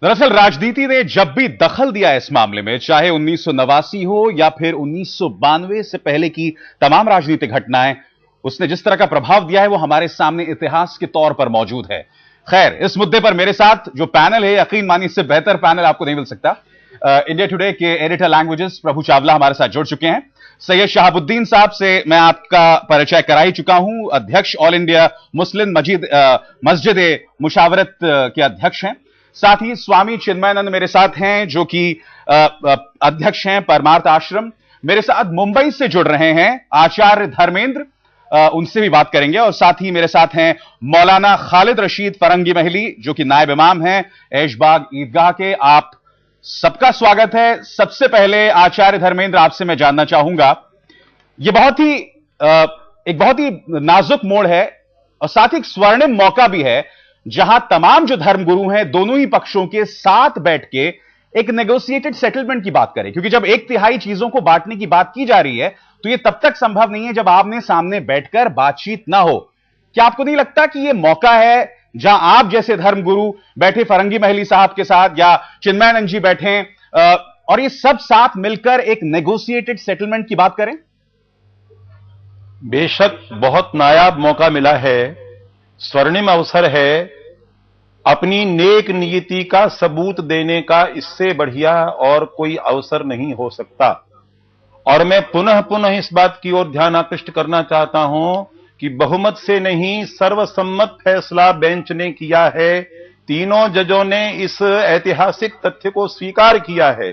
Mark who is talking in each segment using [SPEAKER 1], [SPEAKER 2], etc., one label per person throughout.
[SPEAKER 1] दरअसल राजनीति ने जब भी दखल दिया इस मामले में, चाहे 1989 हो या फिर 1992 से पहले की तमाम राजनीतिक घटनाएं, उसने जिस तरह का प्रभाव दिया है वो हमारे सामने इतिहास के तौर पर मौजूद है। खैर, इस मुद्दे पर मेरे साथ जो पैनल है, यकीन मानिए इससे बेहतर पैनल आपको नहीं मिल सकता। इंडिया टुडे के एडिटर लैंग्वेजेस प्रभु चावला हमारे साथ जुड़ चुके हैं। सैयद शहाबुद्दीन साहब से मैं आपका परिचय करा ही चुका हूं, अध्यक्ष ऑल इंडिया मुस्लिम मस्जिद मुशावरत के अध्यक्ष हैं। साथ ही स्वामी चिन्मयानंद मेरे साथ हैं, जो कि अध्यक्ष हैं परमार्थ आश्रम। मेरे साथ मुंबई से जुड़ रहे हैं आचार्य धर्मेंद्र, उनसे भी बात करेंगे। और साथ ही मेरे साथ हैं मौलाना खालिद रशीद फरंगी महली, जो कि नायब इमाम हैं ऐशबाग ईदगाह के। आप सबका स्वागत है। सबसे पहले आचार्य धर्मेंद्र, आपसे मैं जानना चाहूंगा, यह एक बहुत ही नाजुक मोड़ है और साथ ही एक स्वर्णिम मौका भी है, जहां तमाम जो धर्मगुरु हैं दोनों ही पक्षों के साथ बैठ के एक नेगोशिएटेड सेटलमेंट की बात करें। क्योंकि जब 1/3 चीजों को बांटने की बात की जा रही है तो यह तब तक संभव नहीं है जब आमने सामने बैठकर बातचीत ना हो। क्या आपको नहीं लगता कि यह मौका है जहां आप जैसे धर्मगुरु बैठे फरंगी महली साहब के साथ या चिन्मयानंद जी बैठे और ये सब साथ मिलकर एक नेगोशिएटेड सेटलमेंट की बात करें?
[SPEAKER 2] बेशक बहुत नायाब मौका मिला है, स्वर्णिम अवसर है। अपनी नेक नीति का सबूत देने का इससे बढ़िया और कोई अवसर नहीं हो सकता। और मैं पुनः पुनः इस बात की ओर ध्यान आकृष्ट करना चाहता हूं कि बहुमत से नहीं, सर्वसम्मत फैसला बेंच ने किया है। तीनों जजों ने इस ऐतिहासिक तथ्य को स्वीकार किया है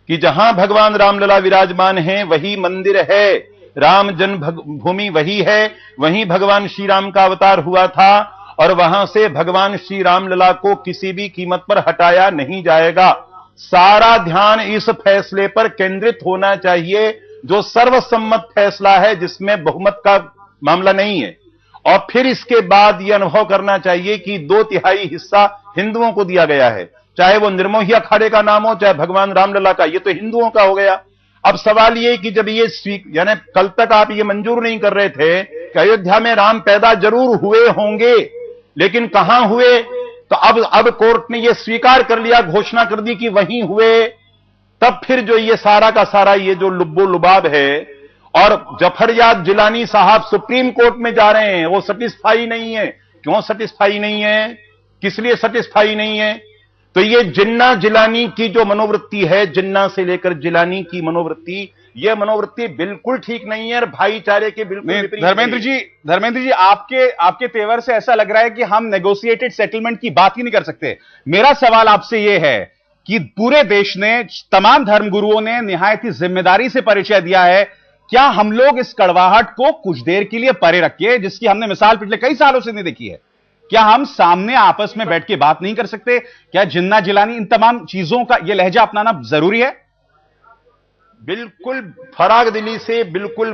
[SPEAKER 2] कि जहां भगवान रामलला विराजमान हैं वही मंदिर है, राम जन्मभूमि वही है, वहीं भगवान श्री राम का अवतार हुआ था और वहां से भगवान श्री रामलला को किसी भी कीमत पर हटाया नहीं जाएगा। सारा ध्यान इस फैसले पर केंद्रित होना चाहिए, जो सर्वसम्मत फैसला है, जिसमें बहुमत का मामला नहीं है। और फिर इसके बाद यह अनुभव करना चाहिए कि 2/3 हिस्सा हिंदुओं को दिया गया है, चाहे वो निर्मोही अखाड़े का नाम हो, चाहे भगवान रामलला का, ये तो हिंदुओं का हो गया। अब सवाल ये कि जब ये यानी कल तक आप ये मंजूर नहीं कर रहे थे कि अयोध्या में राम पैदा जरूर हुए होंगे, लेकिन कहां हुए, तो अब कोर्ट ने ये स्वीकार कर लिया, घोषणा कर दी कि वहीं हुए। तब फिर जो ये सारा का सारा ये जो लुब्बो लुबाब है, और जफरयाद जिलानी साहब सुप्रीम कोर्ट में जा रहे हैं, वो सेटिस्फाई नहीं है। क्यों सेटिस्फाई नहीं है, किस लिए सेटिस्फाई नहीं है? तो ये जिन्ना जिलानी की जो मनोवृत्ति है, जिन्ना से लेकर जिलानी की मनोवृत्ति, यह मनोवृत्ति बिल्कुल ठीक नहीं है और भाईचारे के बिल्कुल विपरीत।
[SPEAKER 1] धर्मेंद्र जी, आपके तेवर से ऐसा लग रहा है कि हम नेगोशिएटेड सेटलमेंट की बात ही नहीं कर सकते। मेरा सवाल आपसे यह है कि पूरे देश ने, तमाम धर्मगुरुओं ने निहायत ही जिम्मेदारी से परिचय दिया है। क्या हम लोग इस कड़वाहट को कुछ देर के लिए परे रखिए, जिसकी हमने मिसाल पिछले कई सालों से नहीं देखी है? क्या हम सामने आपस में बैठ के बात नहीं कर सकते? क्या जिन्ना जिलानी, इन तमाम चीजों का यह लहजा अपनाना जरूरी है?
[SPEAKER 2] बिल्कुल फराग दिली से, बिल्कुल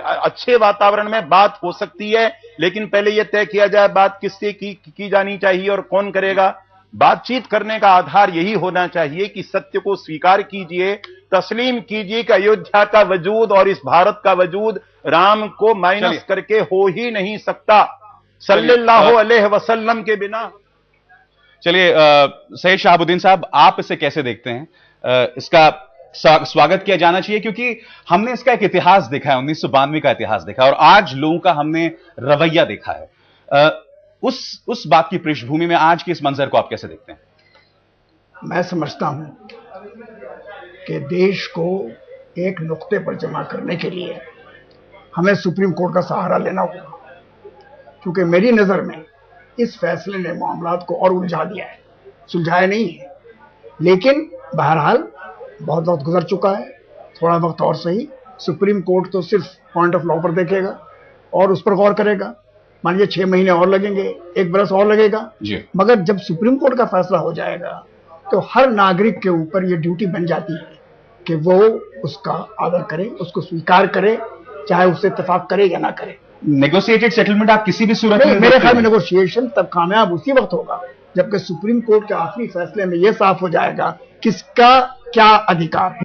[SPEAKER 2] अच्छे वातावरण में बात हो सकती है, लेकिन पहले यह तय किया जाए बात किससे की जानी चाहिए और कौन करेगा। बातचीत करने का आधार यही होना चाहिए कि सत्य को स्वीकार कीजिए, तस्लीम कीजिए कि अयोध्या का वजूद और इस भारत का वजूद राम को माइनस करके हो ही नहीं सकता, सल्लल्लाहु अलैहि वसल्लम के बिना।
[SPEAKER 1] चलिए सैयद शहाबुद्दीन साहब, आप इसे कैसे देखते हैं? इसका स्वागत किया जाना चाहिए, क्योंकि हमने इसका एक इतिहास देखा है, 1992 का इतिहास देखा है, और आज लोगों का हमने रवैया देखा है। उस बात की पृष्ठभूमि में आज के इस मंजर को आप कैसे देखते हैं?
[SPEAKER 3] मैं समझता हूं कि देश को एक नुक्ते पर जमा करने के लिए हमें सुप्रीम कोर्ट का सहारा लेना होगा, क्योंकि मेरी नजर में इस फैसले ने मामलात को और उलझा दिया है, सुलझाया नहीं है। लेकिन बहरहाल बहुत वक्त गुजर चुका है, थोड़ा वक्त और सही। सुप्रीम कोर्ट तो सिर्फ पॉइंट ऑफ लॉ पर देखेगा और उस पर गौर करेगा। मान लीजिए 6 महीने और लगेंगे, 1 बरस और लगेगा, मगर जब सुप्रीम कोर्ट का फैसला हो जाएगा तो हर नागरिक के ऊपर यह ड्यूटी बन जाती है कि वो उसका आदर करे, उसको स्वीकार करे, चाहे उससे इत्तेफाक करे या ना करे।
[SPEAKER 1] नेगोशिएटेड सेटलमेंट आप किसी भी सूरत में,
[SPEAKER 3] मेरे ख्याल में नेगोशिएशन तब कामयाब उसी वक्त होगा जबकि सुप्रीम कोर्ट के आखिरी फैसले में यह साफ हो जाएगा किसका क्या अधिकार है।